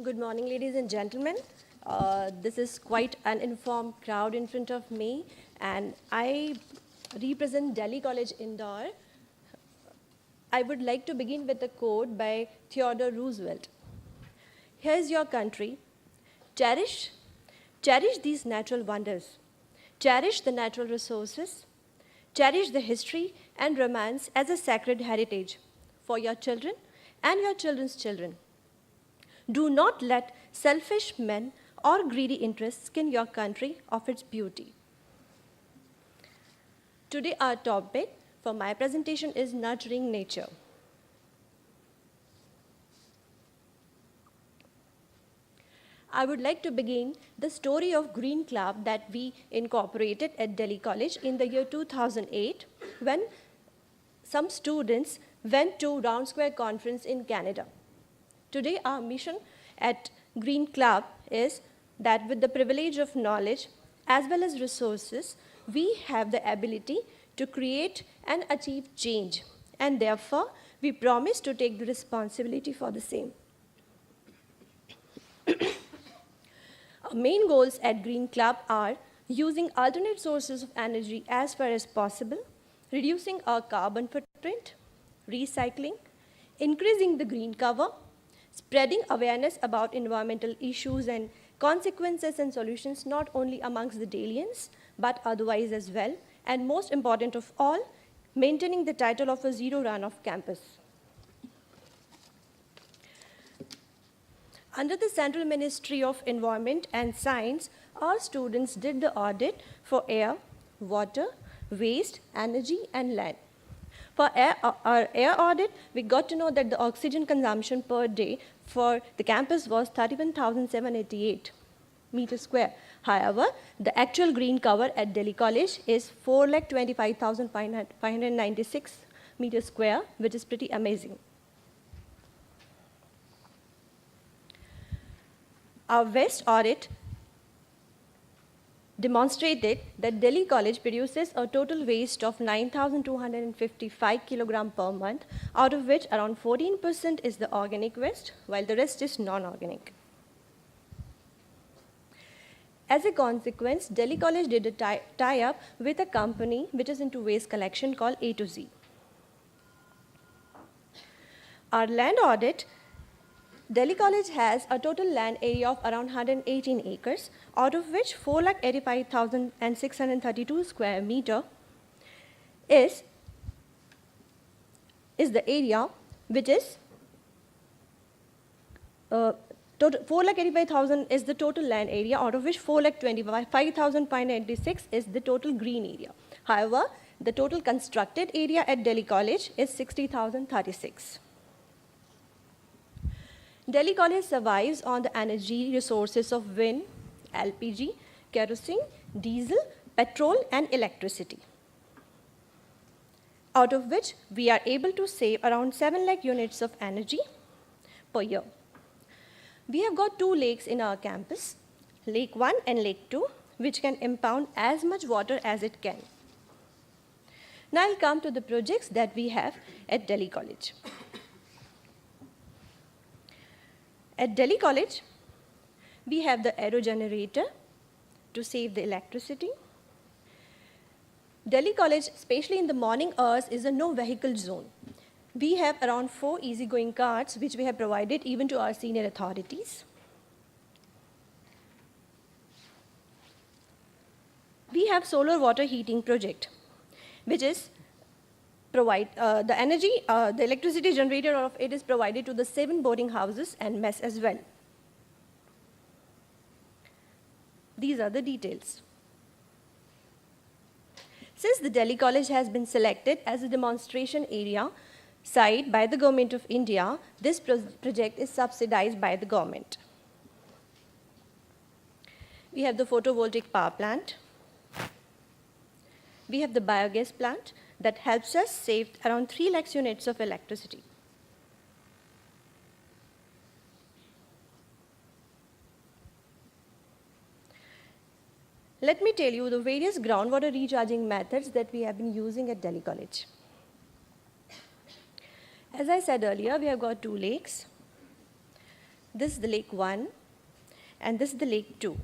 Good morning, ladies and gentlemen. This is quite an informed crowd in front of me, and I represent Delhi College Indore. I would like to begin with a quote by Theodore Roosevelt. Here's your country. Cherish, cherish these natural wonders. Cherish the natural resources. Cherish the history and romance as a sacred heritage for your children and your children's children. Do not let selfish men or greedy interests skin your country of its beauty. Today, our topic for my presentation is nurturing nature. I would like to begin the story of Green Club that we incorporated at Delhi College in the year 2008 when some students went to Round Square Conference in Canada. Today, our mission at Green Club is that with the privilege of knowledge as well as resources, we have the ability to create and achieve change, and therefore, we promise to take the responsibility for the same. Our main goals at Green Club are using alternate sources of energy as far as possible, reducing our carbon footprint, recycling, increasing the green cover, spreading awareness about environmental issues and consequences and solutions not only amongst the Dalians, but otherwise as well, and most important of all, maintaining the title of a zero runoff campus. Under the Central Ministry of Environment and Science, our students did the audit for air, water, waste, energy, and land. For our air audit, we got to know that the oxygen consumption per day for the campus was 31,788 meters square. However, the actual green cover at Delhi College is 4,25,596 meters square, which is pretty amazing. Our waste audit demonstrated that Delhi College produces a total waste of 9,255 kilograms per month, out of which around 14% is the organic waste, while the rest is non-organic. As a consequence, Delhi College did a tie-up with a company which is into waste collection called A to Z. Our land audit, Delhi College has a total land area of around 118 acres, out of which 4,85,632 square meter is the area which is 4,85,000 is the total land area, out of which 4,25,596 is the total green area. However, the total constructed area at Delhi College is 60,036. Delhi College survives on the energy resources of wind, LPG, kerosene, diesel, petrol, and electricity, out of which we are able to save around 7 lakh units of energy per year. We have got 2 lakes in our campus, Lake 1 and Lake 2, which can impound as much water as it can. Now I'll come to the projects that we have at Delhi College. At Delhi College, we have the aerogenerator to save the electricity. Delhi College, especially in the morning hours, is a no vehicle zone. We have around 4 easygoing carts, which we have provided even to our senior authorities. We have solar water heating project, which is the electricity generator of it is provided to the 7 boarding houses and mess as well. These are the details. Since the Delhi College has been selected as a demonstration area site by the Government of India, this project is subsidized by the government. We have the photovoltaic power plant. We have the biogas plant that helps us save around 3 lakhs units of electricity. Let me tell you the various groundwater recharging methods that we have been using at Delhi College. As I said earlier, we have got 2 lakes. This is the lake 1, and this is the lake 2.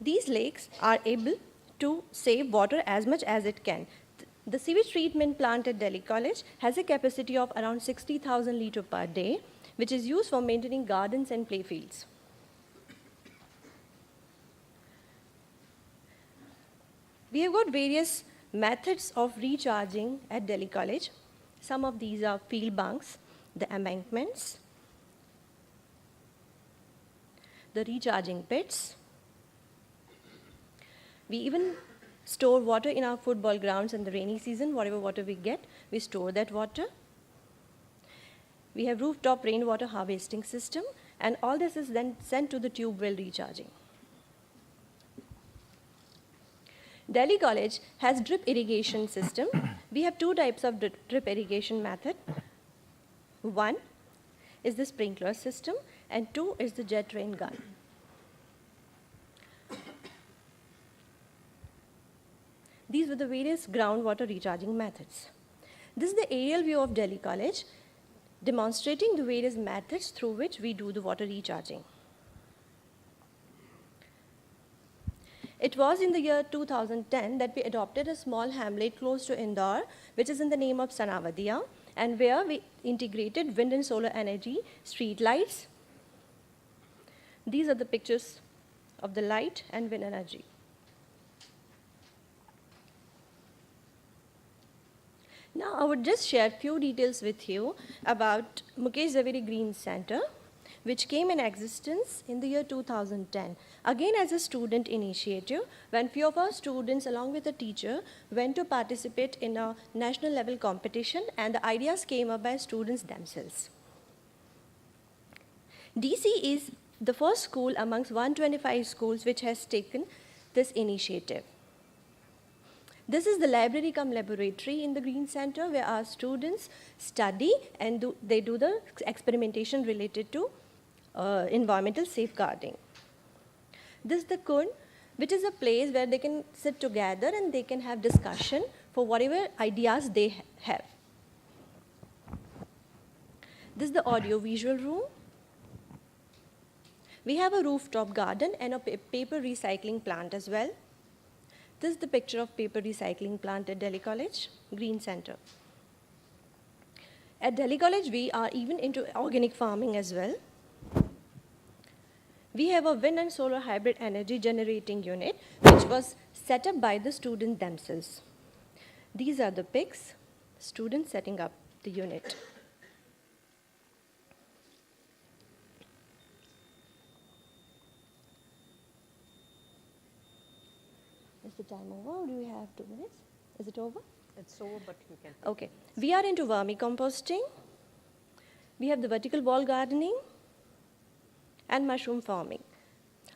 These lakes are able to save water as much as it can. The sewage treatment plant at Delhi College has a capacity of around 60,000 liters per day, which is used for maintaining gardens and playfields. We have got various methods of recharging at Delhi College. Some of these are field bunks, the embankments, the recharging pits. We even store water in our football grounds in the rainy season. Whatever water we get, we store that water. We have rooftop rainwater harvesting system, and all this is then sent to the tube well recharging. Delhi College has drip irrigation system. We have two types of drip irrigation method. One is the sprinkler system, and two is the jet rain gun. These were the various groundwater recharging methods. This is the aerial view of Delhi College, demonstrating the various methods through which we do the water recharging. It was in the year 2010 that we adopted a small hamlet close to Indore, which is in the name of Sanavadia, and where we integrated wind and solar energy street lights. These are the pictures of the light and wind energy. Now, I would just share a few details with you about Mukesh Zaveri Green Center, which came in existence in the year 2010. Again, as a student initiative, when few of our students, along with a teacher, went to participate in a national level competition, and the ideas came up by students themselves. DC is the first school amongst 125 schools which has taken this initiative. This is the library cum laboratory in the Green Center, where our students study and they do the experimentation related to environmental safeguarding. This is the Kund, which is a place where they can sit together and they can have discussion for whatever ideas they have. This is the audio-visual room. We have a rooftop garden and a paper recycling plant as well. This is the picture of paper recycling plant at Delhi College, Green Center. At Delhi College, we are even into organic farming as well. We have a wind and solar hybrid energy generating unit, which was set up by the students themselves. These are the pics, students setting up the unit. Is the time over, or do we have 2 minutes? Is it over? It's over, but you can. Okay. We are into vermicomposting. We have the vertical wall gardening and mushroom farming.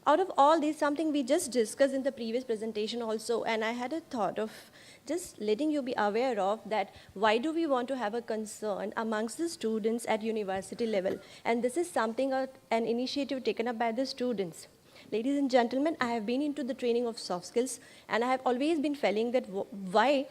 Out of all these, something we just discussed in the previous presentation also, and I had a thought of just letting you be aware of that why do we want to have a concern amongst the students at university level? And this is something, an initiative taken up by the students. Ladies and gentlemen, I have been into the training of soft skills, and I have always been feeling that why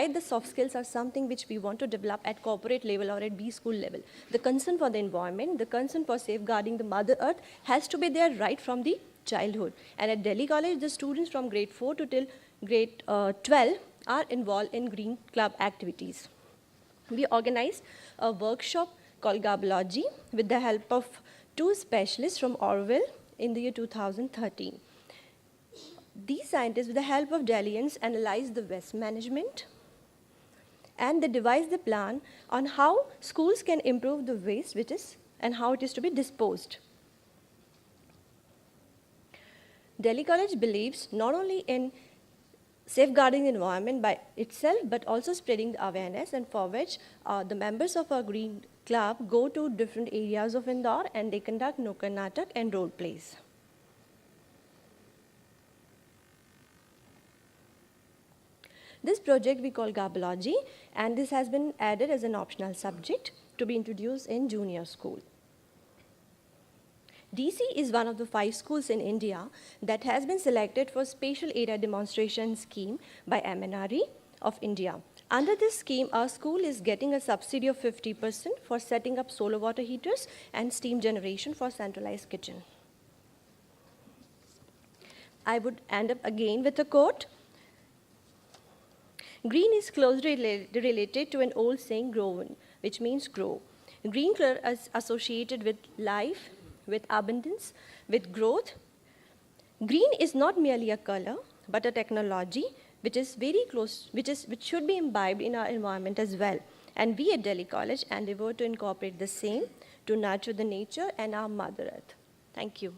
the soft skills are something which we want to develop at corporate level or at B school level. The concern for the environment, the concern for safeguarding the Mother Earth has to be there right from the childhood. And at Delhi College, the students from grade 4 to till grade 12 are involved in Green Club activities. We organized a workshop called Garbology with the help of 2 specialists from Orwell in the year 2013. These scientists, with the help of Delhians, analyzed the waste management, and they devised the plan on how schools can improve the waste and how it is to be disposed. Delhi College believes not only in safeguarding the environment by itself, but also spreading the awareness, and for which the members of our Green Club go to different areas of Indore and they conduct Nukkad Natak and role plays. This project we call Garbology, and this has been added as an optional subject to be introduced in junior school. DC is one of the 5 schools in India that has been selected for Spatial Area Demonstration Scheme by MNRE of India. Under this scheme, our school is getting a subsidy of 50% for setting up solar water heaters and steam generation for centralized kitchen. I would end up again with a quote. Green is closely related to an old saying, grown, which means grow. Green color is associated with life, with abundance, with growth. Green is not merely a color, but a technology which is very close, which should be imbibed in our environment as well. And we at Delhi College endeavor to incorporate the same to nurture the nature and our Mother Earth. Thank you.